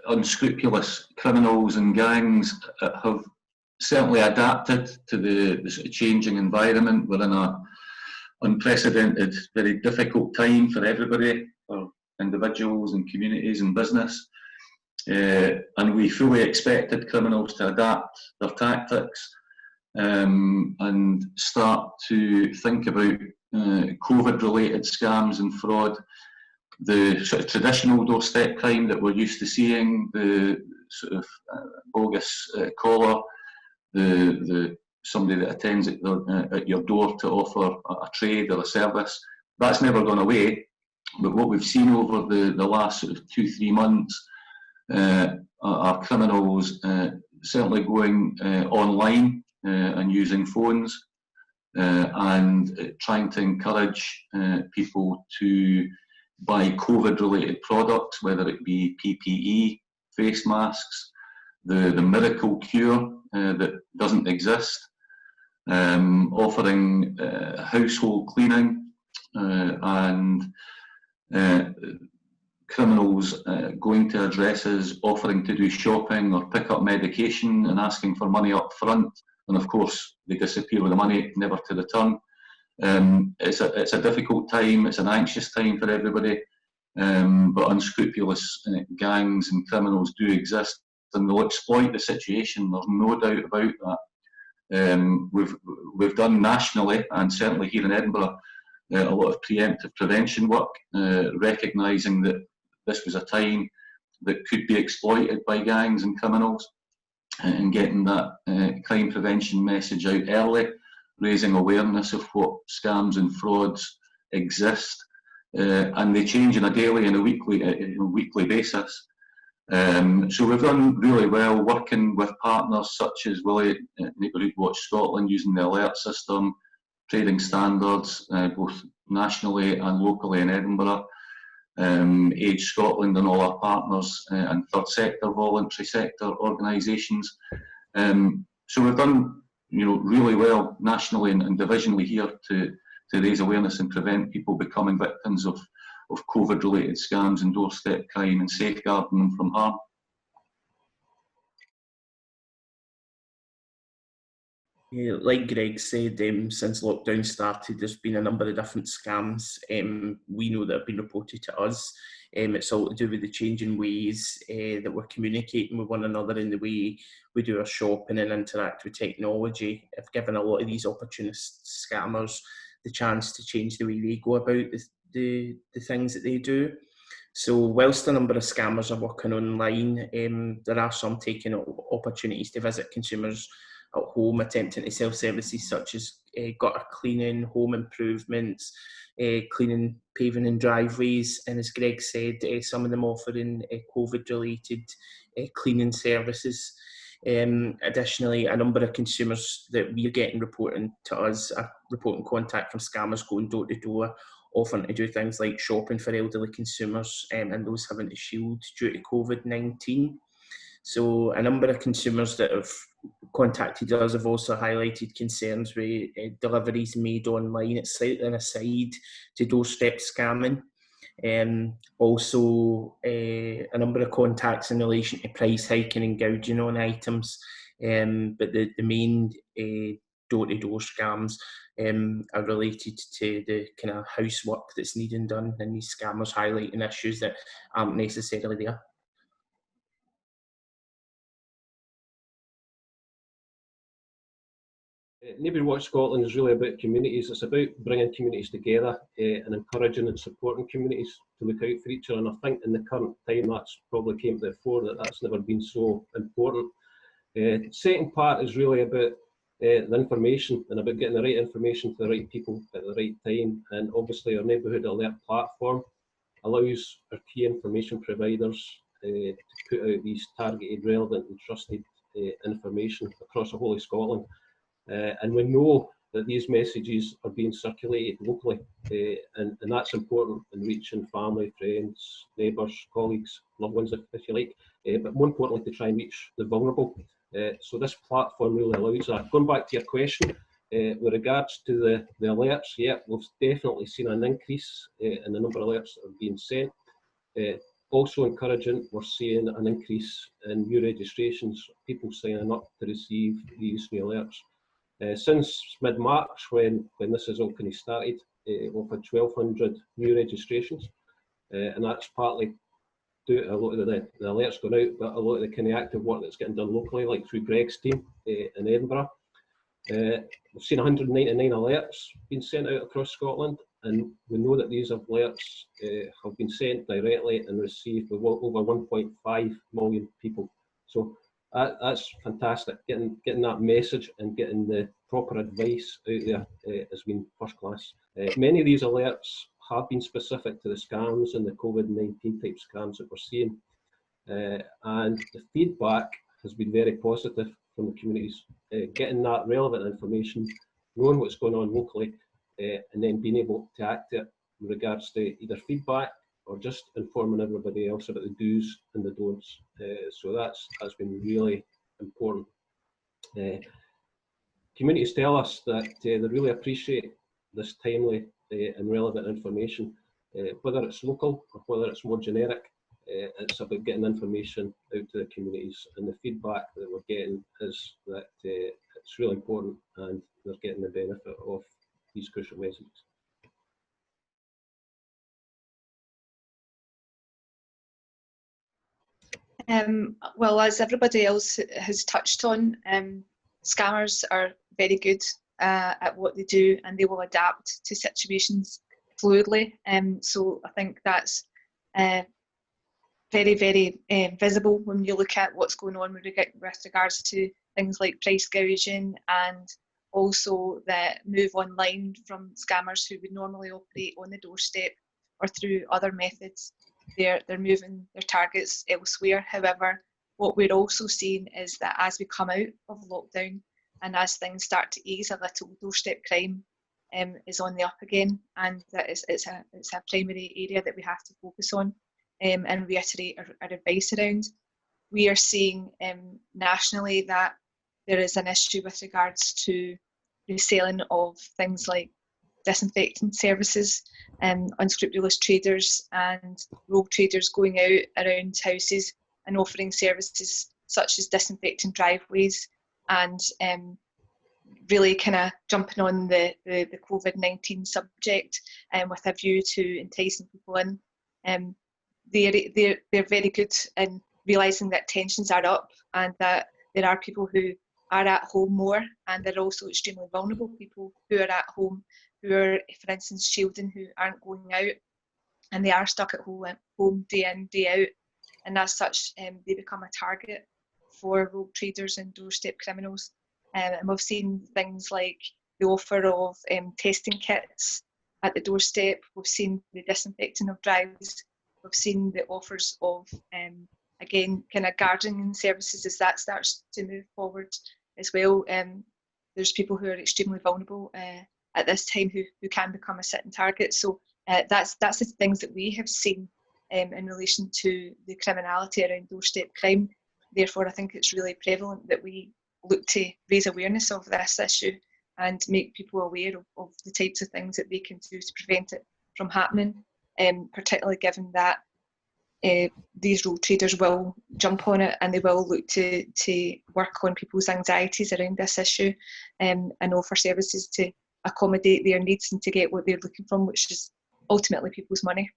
unscrupulous criminals and gangs have certainly adapted to the sort of changing environment. We're in a unprecedented, very difficult time for everybody, for individuals and communities and business. And we fully expected criminals to adapt their tactics and start to think about COVID-related scams and fraud. The sort of traditional doorstep crime that we're used to seeing, the sort of bogus caller, the somebody that attends at your door to offer a trade or a service, that's never gone away. But what we've seen over the last sort of 2-3 months are criminals certainly going online and using phones and trying to encourage people to buy COVID-related products, whether it be PPE, face masks, the miracle cure that doesn't exist, offering household cleaning, and criminals going to addresses, offering to do shopping or pick up medication and asking for money up front, and of course they disappear with the money, never to return. It's a difficult time, it's an anxious time for everybody, but unscrupulous gangs and criminals do exist, and they'll exploit the situation, there's no doubt about that. We've done nationally, and certainly here in Edinburgh, a lot of preemptive prevention work, recognising that this was a time that could be exploited by gangs and criminals, and getting that crime prevention message out early, raising awareness of what scams and frauds exist, and they change on a daily and a weekly basis. So we've done really well working with partners such as Neighbourhood Watch Scotland, using the alert system, trading standards, both nationally and locally in Edinburgh, Age Scotland and all our partners, and third sector, voluntary sector organisations. So we've done really well nationally and divisionally here to raise awareness and prevent people becoming victims of COVID-related scams and doorstep crime, and safeguarding them from harm. Yeah, like Greg said, since lockdown started, there's been a number of different scams. We know that have been reported to us. It's all to do with the changing ways that we're communicating with one another, in the way we do our shopping and interact with technology. Have given a lot of these opportunist scammers the chance to change the way they go about the things that they do. So whilst a number of scammers are working online, there are some taking opportunities to visit consumers at home, attempting to sell services such as gutter cleaning, home improvements, cleaning, paving and driveways, and as Greg said, some of them offering COVID-related cleaning services. Additionally, a number of consumers that we're getting reporting to us are reporting contact from scammers going door to door, offering to do things like shopping for elderly consumers and those having to shield due to COVID-19. So a number of consumers that have contacted us have also highlighted concerns with deliveries made online. It's slightly an aside to doorstep scamming. Also, a number of contacts in relation to price hiking and gouging on items. But the main door-to-door scams are related to the kind of housework that's needing done, and these scammers highlighting issues that aren't necessarily there. Neighbourhood Watch Scotland is really about communities. It's about bringing communities together and encouraging and supporting communities to look out for each other. And I think in the current time that's probably came to the fore, that's never been so important. The second part is really about the information, and about getting the right information to the right people at the right time. And obviously our Neighbourhood Alert platform allows our key information providers to put out these targeted, relevant and trusted information across the whole of Scotland. And we know that these messages are being circulated locally, and that's important in reaching family, friends, neighbours, colleagues, loved ones if you like, but more importantly to try and reach the vulnerable. So this platform really allows that. Going back to your question, with regards to the alerts, yeah, we've definitely seen an increase in the number of alerts that are being sent. Also encouraging, we're seeing an increase in new registrations, people signing up to receive these new alerts. Since mid-March, when this has all kind of started, we've had 1,200 new registrations, and that's partly due to a lot of the alerts going out, but a lot of the kind of active work that's getting done locally, like through Greg's team in Edinburgh. We've seen 199 alerts being sent out across Scotland, and we know that these alerts have been sent directly and received by over 1.5 million people. So that's fantastic. Getting that message and getting the proper advice out there has been first class. Many of these alerts have been specific to the scams and the COVID-19 type scams that we're seeing, and the feedback has been very positive from the communities. Getting that relevant information, knowing what's going on locally, and then being able to act it in regards to either feedback or just informing everybody else about the do's and the don'ts. So that's been really important. Communities tell us that they really appreciate this timely and relevant information, whether it's local or whether it's more generic. It's about getting information out to the communities, and the feedback that we're getting is that it's really important and they're getting the benefit of these crucial messages. Well, as everybody else has touched on, scammers are very good at what they do, and they will adapt to situations fluidly. So I think that's very, very visible when you look at what's going on with regards to things like price gouging, and also the move online from scammers who would normally operate on the doorstep or through other methods. They're moving their targets elsewhere. However, what we're also seeing is that as we come out of lockdown and as things start to ease a little, doorstep crime is on the up again, and that it's a primary area that we have to focus on and reiterate our advice around. We are seeing nationally that there is an issue with regards to the selling of things like disinfectant services, unscrupulous traders and rogue traders going out around houses and offering services such as disinfecting driveways, and really kind of jumping on the COVID-19 subject with a view to enticing people in. They're very good in realising that tensions are up and that there are people who are at home more, and there are also extremely vulnerable people who are at home, who are, for instance, shielding, who aren't going out, and they are stuck at home day in, day out, and as such they become a target for rogue traders and doorstep criminals. And we've seen things like the offer of testing kits at the doorstep. We've seen the disinfecting of drives. We've seen the offers of, again, kind of gardening services as that starts to move forward as well. There's people who are extremely vulnerable at this time who can become a sitting target. So that's the things that we have seen in relation to the criminality around doorstep crime. Therefore, I think it's really prevalent that we look to raise awareness of this issue and make people aware of the types of things that they can do to prevent it from happening, particularly given that these rogue traders will jump on it and they will look to work on people's anxieties around this issue, and offer services to accommodate their needs and to get what they're looking from, which is ultimately people's money.